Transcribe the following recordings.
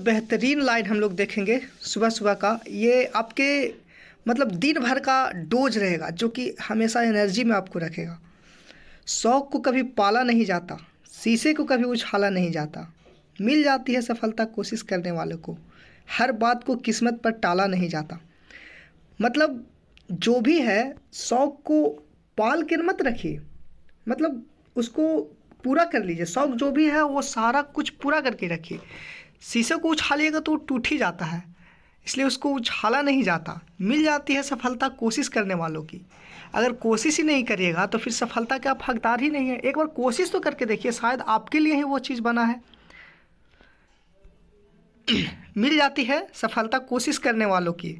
बेहतरीन लाइन हम लोग देखेंगे सुबह सुबह का। ये आपके मतलब दिन भर का डोज रहेगा जो कि हमेशा एनर्जी में आपको रखेगा। शौक को कभी पाला नहीं जाता, शीशे को कभी उछाला नहीं जाता, मिल जाती है सफलता कोशिश करने वालों को, हर बात को किस्मत पर टाला नहीं जाता। मतलब जो भी है शौक को पाल के मत रखिए, मतलब उसको पूरा कर लीजिए। शौक जो भी है वो सारा कुछ पूरा करके रखिए। शीशे को उछालिएगा तो वो टूट ही जाता है, इसलिए उसको उछाला नहीं जाता। मिल जाती है सफलता कोशिश करने वालों की। अगर कोशिश ही नहीं करिएगा तो फिर सफलता के आप हकदार ही नहीं है। एक बार कोशिश तो करके देखिए, शायद आपके लिए ही वो चीज़ बना है। मिल जाती है सफलता कोशिश करने वालों की,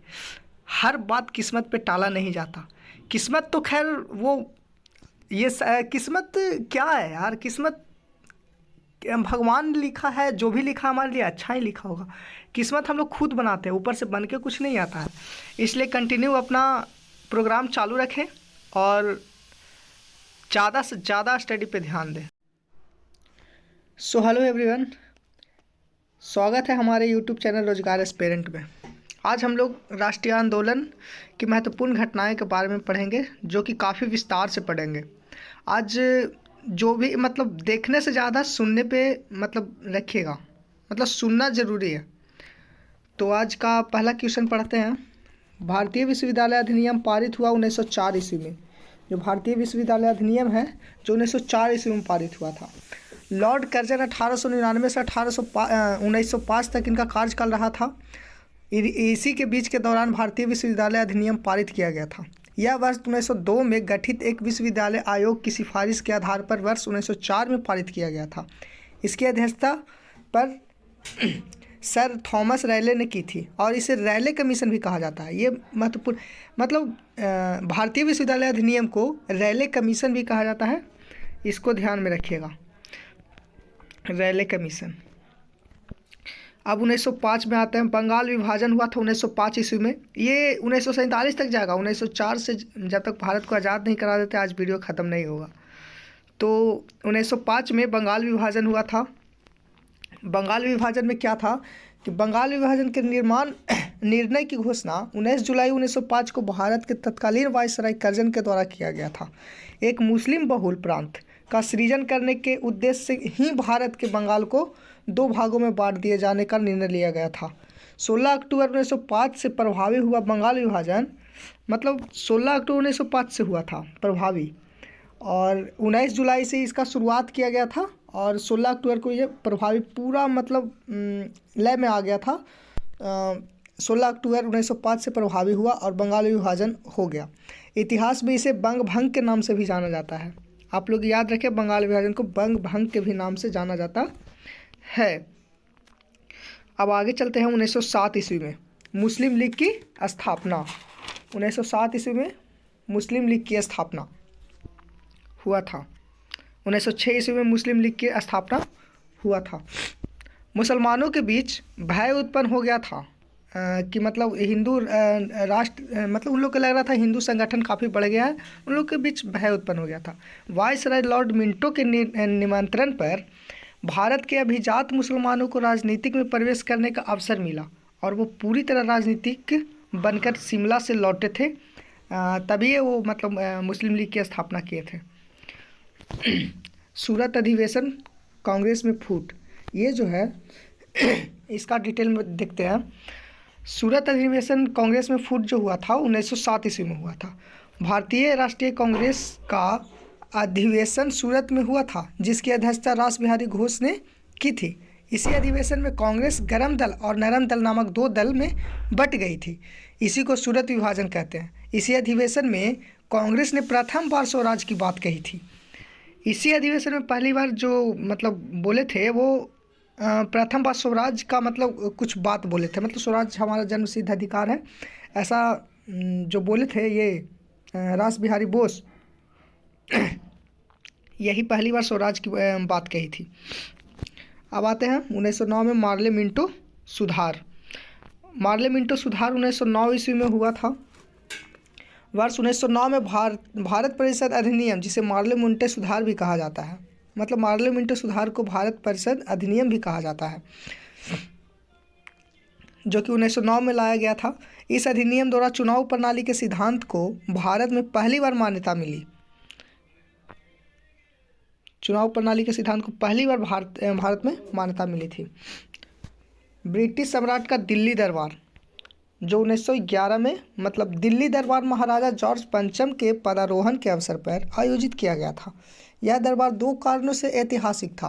हर बात किस्मत पे टाला नहीं जाता। किस्मत तो खैर वो ये किस्मत क्या है यार, किस्मत भगवान ने लिखा है, जो भी लिखा हमारे लिए अच्छा ही लिखा होगा। किस्मत हम लोग खुद बनाते हैं, ऊपर से बन के कुछ नहीं आता है। इसलिए कंटिन्यू अपना प्रोग्राम चालू रखें और ज़्यादा से ज़्यादा स्टडी पे ध्यान दें। सो हेलो एवरीवन, स्वागत है हमारे यूट्यूब चैनल रोजगार एस्पिरेंट में। आज हम लोग राष्ट्रीय आंदोलन की महत्वपूर्ण घटनाएं के बारे में पढ़ेंगे, जो कि काफ़ी विस्तार से पढ़ेंगे। आज जो भी मतलब देखने से ज़्यादा सुनने पे मतलब रखिएगा, मतलब सुनना ज़रूरी है। तो आज का पहला क्वेश्चन पढ़ते हैं। भारतीय विश्वविद्यालय अधिनियम पारित हुआ 1904 ईस्वी में। जो भारतीय विश्वविद्यालय अधिनियम है जो 1904 ईस्वी में पारित हुआ था। लॉर्ड कर्जन 1899 से 1905 तक इनका कार्यकाल रहा था। इसी के बीच के दौरान भारतीय विश्वविद्यालय अधिनियम पारित किया गया था। यह वर्ष 1902 में गठित एक विश्वविद्यालय आयोग की सिफारिश के आधार पर वर्ष 1904 में पारित किया गया था। इसकी अध्यक्षता पर सर थॉमस रैले ने की थी और इसे रैले कमीशन भी कहा जाता है। ये महत्वपूर्ण मतलब भारतीय विश्वविद्यालय अधिनियम को रैले कमीशन भी कहा जाता है, इसको ध्यान में रखिएगा, रैले कमीशन। अब 1905 में आते हैं। बंगाल विभाजन हुआ था 1905 ईस्वी में। ये 1947 तक जाएगा। 1904 से जब तक भारत को आज़ाद नहीं करा देते आज वीडियो ख़त्म नहीं होगा। तो 1905 में बंगाल विभाजन हुआ था। बंगाल विभाजन में क्या था कि बंगाल विभाजन के निर्णय की घोषणा 19 जुलाई 1905 को भारत के तत्कालीन वायसराय कर्जन के द्वारा किया गया था। एक मुस्लिम बहुल प्रांत का सृजन करने के उद्देश्य से ही भारत के बंगाल को 2 भागों में बांट दिए जाने का निर्णय लिया गया था। 16 अक्टूबर 1905 से प्रभावी हुआ बंगाल विभाजन, मतलब 16 अक्टूबर 1905 से हुआ था प्रभावी, और 19 जुलाई से इसका शुरुआत किया गया था और 16 अक्टूबर को ये प्रभावी पूरा मतलब लय में आ गया था। 16 अक्टूबर 1905 से प्रभावी हुआ और बंगाल विभाजन हो गया। इतिहास में इसे बंग भंग के नाम से भी जाना जाता है। आप लोग याद रखें, बंगाल विभाजन को बंग भंग के भी नाम से जाना जाता है। अब आगे चलते हैं। 1907 ईस्वी में मुस्लिम लीग की स्थापना। 1907 ईस्वी में मुस्लिम लीग की स्थापना हुआ था। 1906 ईस्वी में मुस्लिम लीग की स्थापना हुआ था। मुसलमानों के बीच भय उत्पन्न हो गया था कि मतलब हिंदू राष्ट्र मतलब उन लोग को लग रहा था हिंदू संगठन काफ़ी बढ़ गया है, उन लोग के बीच भय उत्पन्न हो गया था। वायसराय लॉर्ड मिंटो के निमंत्रण पर भारत के अभिजात मुसलमानों को राजनीतिक में प्रवेश करने का अवसर मिला और वो पूरी तरह राजनीतिक बनकर शिमला से लौटे थे। तभी वो मतलब मुस्लिम लीग की स्थापना किए थे। सूरत अधिवेशन कांग्रेस में फूट, ये जो है इसका डिटेल में देखते हैं। सूरत अधिवेशन कांग्रेस में फूट जो हुआ था 1907 ईस्वी में हुआ था। भारतीय राष्ट्रीय कांग्रेस का अधिवेशन सूरत में हुआ था, जिसकी अध्यक्षता रास बिहारी घोष ने की थी। इसी अधिवेशन में कांग्रेस गर्म दल और नरम दल नामक 2 दल में बट गई थी। इसी को सूरत विभाजन कहते हैं। इसी अधिवेशन में कांग्रेस ने प्रथम बार स्वराज की बात कही थी। इसी अधिवेशन में पहली बार जो मतलब बोले थे वो प्रथम बार स्वराज का मतलब कुछ बात बोले थे, मतलब स्वराज हमारा जन्मसिद्ध अधिकार है, ऐसा जो बोले थे ये रास बिहारी बोस, यही पहली बार स्वराज की बात कही थी। अब आते हैं 1909 में मार्ले मिंटो सुधार। मार्ले मिंटो सुधार 1909 ईस्वी में हुआ था। वर्ष 1909 में भारत परिषद अधिनियम, जिसे मार्ले मिंटो सुधार भी कहा जाता है, मतलब मार्ले मिंटो सुधार को भारत परिषद अधिनियम भी कहा जाता है। जो कि 1909 में लाया गया था। इस अधिनियम द्वारा चुनाव प्रणाली के सिद्धांत को भारत में पहली बार मान्यता मिली। चुनाव प्रणाली के सिद्धांत को पहली बार भारत में मान्यता मिली थी। ब्रिटिश सम्राट का दिल्ली दरबार, जो 1911 में मतलब दिल्ली दरबार महाराजा जॉर्ज पंचम के पदारोहण के अवसर पर आयोजित किया गया था। यह दरबार दो कारणों से ऐतिहासिक था।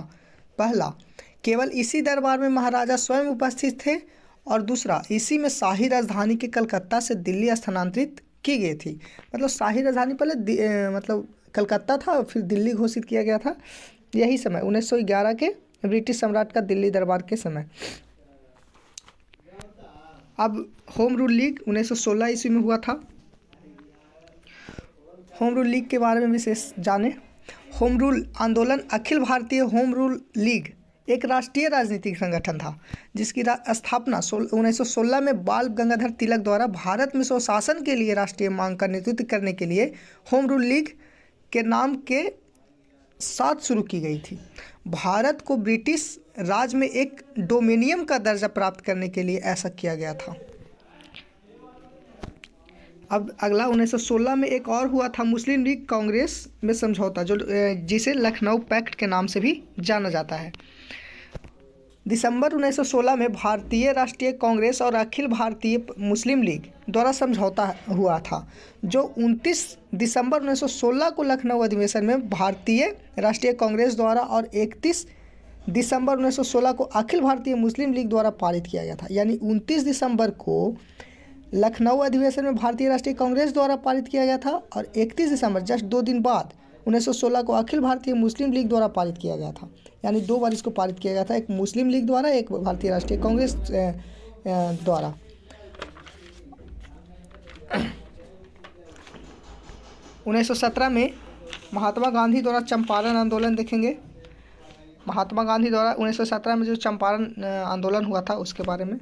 पहला, केवल इसी दरबार में महाराजा स्वयं उपस्थित थे, और दूसरा, इसी में शाही राजधानी के कलकत्ता से दिल्ली स्थानांतरित की गई थी। मतलब शाही राजधानी पहले मतलब कलकत्ता था, फिर दिल्ली घोषित किया गया था। यही समय 1911 के ब्रिटिश सम्राट का दिल्ली दरबार के समय। अब होम रूल लीग 1916 ईस्वी में हुआ था। होम रूल लीग के बारे में विशेष जाने। होम रूल आंदोलन Akhil Bharatiya home rule league एक राष्ट्रीय राजनीतिक संगठन था, जिसकी स्थापना 1916 में बाल गंगाधर तिलक द्वारा भारत में स्वशासन के लिए राष्ट्रीय मांग का नेतृत्व करने के लिए होम रूल लीग के नाम के साथ शुरू की गई थी। भारत को ब्रिटिश राज में एक डोमिनियन का दर्जा प्राप्त करने के लिए ऐसा किया गया था। अब अगला 1916 में एक और हुआ था मुस्लिम लीग कांग्रेस में समझौता, जो जिसे लखनऊ पैक्ट के नाम से भी जाना जाता है। दिसंबर 1916 में भारतीय राष्ट्रीय कांग्रेस और अखिल भारतीय मुस्लिम लीग द्वारा समझौता हुआ था, जो 29 दिसंबर 1916 को लखनऊ अधिवेशन में भारतीय राष्ट्रीय कांग्रेस द्वारा और 31 दिसंबर 1916 को अखिल भारतीय मुस्लिम लीग द्वारा पारित किया गया था। यानी 29 दिसंबर को लखनऊ अधिवेशन में भारतीय राष्ट्रीय कांग्रेस द्वारा पारित किया गया था, और 31 दिसंबर जस्ट 2 दिन बाद 1916 को अखिल भारतीय मुस्लिम लीग द्वारा पारित किया गया था। यानी 2 बार इसको पारित किया गया था, एक मुस्लिम लीग द्वारा, एक भारतीय राष्ट्रीय कांग्रेस द्वारा। उन्नीस सौ 17 में महात्मा गांधी द्वारा चंपारण आंदोलन देखेंगे। महात्मा गांधी द्वारा 1917 में जो चंपारण आंदोलन हुआ था उसके बारे में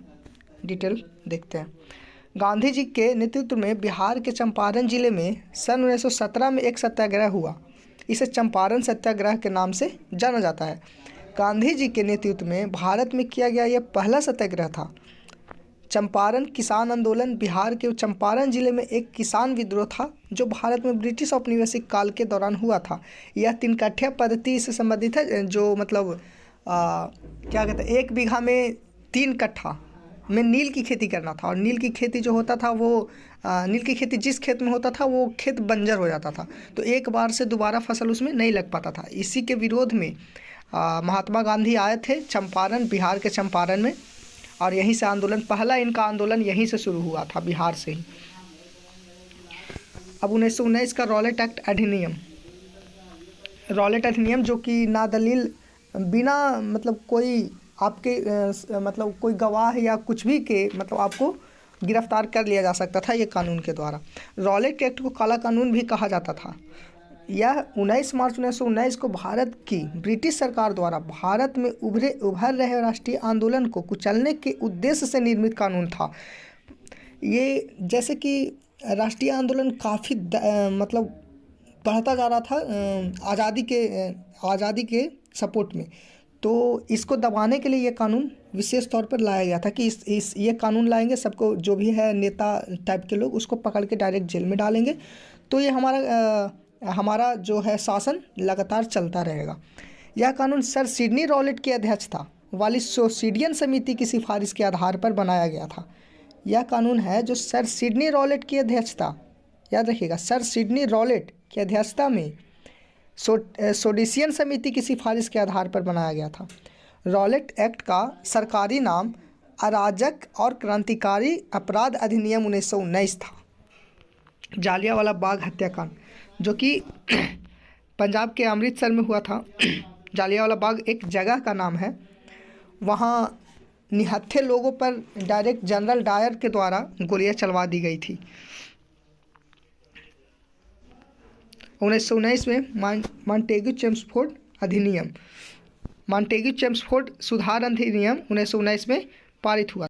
डिटेल देखते हैं। गांधी जी के नेतृत्व में बिहार के चंपारण जिले में सन 1917 में एक सत्याग्रह हुआ। इसे चंपारण सत्याग्रह के नाम से जाना जाता है। गांधी जी के नेतृत्व में भारत में किया गया यह पहला सत्याग्रह था। चंपारण किसान आंदोलन बिहार के चंपारण जिले में एक किसान विद्रोह था, जो भारत में ब्रिटिश औपनिवेशिक काल के दौरान हुआ था। यह 3 कट्ठा पद्धति से संबंधित है, जो मतलब क्या कहते हैं, 1 बीघा में 3 कट्ठा में नील की खेती करना था, और नील की खेती जो होता था वो नील की खेती जिस खेत में होता था वो खेत बंजर हो जाता था, तो एक बार से दोबारा फसल उसमें नहीं लग पाता था। इसी के विरोध में महात्मा गांधी आए थे चंपारण, बिहार के चंपारण में, और यहीं से आंदोलन, पहला इनका आंदोलन यहीं से शुरू हुआ था, बिहार से ही। अब 1919 का रॉलेट एक्ट अधिनियम, रॉलेट अधिनियम जो कि ना दलील, बिना मतलब कोई आपके मतलब कोई गवाह या कुछ भी के मतलब आपको गिरफ्तार कर लिया जा सकता था ये कानून के द्वारा। रॉलेट एक्ट को काला कानून भी कहा जाता था। यह 19 मार्च 1919 को भारत की ब्रिटिश सरकार द्वारा भारत में उभर रहे राष्ट्रीय आंदोलन को कुचलने के उद्देश्य से निर्मित कानून था। ये जैसे कि राष्ट्रीय आंदोलन काफ़ी मतलब बढ़ता जा रहा था आज़ादी के सपोर्ट में, तो इसको दबाने के लिए ये कानून विशेष तौर पर लाया गया था कि ये कानून लाएंगे, सबको जो भी है नेता टाइप के लोग उसको पकड़ के डायरेक्ट जेल में डालेंगे, तो ये हमारा जो है शासन लगातार चलता रहेगा। यह कानून सर सिडनी रॉलेट की अध्यक्षता वाली सोसिडियन समिति की सिफारिश के आधार पर बनाया गया था। यह कानून है जो सर सिडनी रॉलेट की अध्यक्षता, याद रखिएगा, सर सिडनी रॉलेट की अध्यक्षता में सोडिशियन समिति की सिफारिश के आधार पर बनाया गया था। रॉलेट एक्ट का सरकारी नाम अराजक और क्रांतिकारी अपराध अधिनियम 1919 था। जालियांवाला बाग हत्याकांड, जो कि पंजाब के अमृतसर में हुआ था। जालियांवाला बाग एक जगह का नाम है, वहाँ निहत्थे लोगों पर डायरेक्ट जनरल डायर के द्वारा गोलियां चलवा दी गई थी। 1919 में मॉन्टेग्यू चेम्सफोर्ड अधिनियम, मॉन्टेग्यू चेम्सफोर्ड सुधार अधिनियम 1919 में पारित हुआ।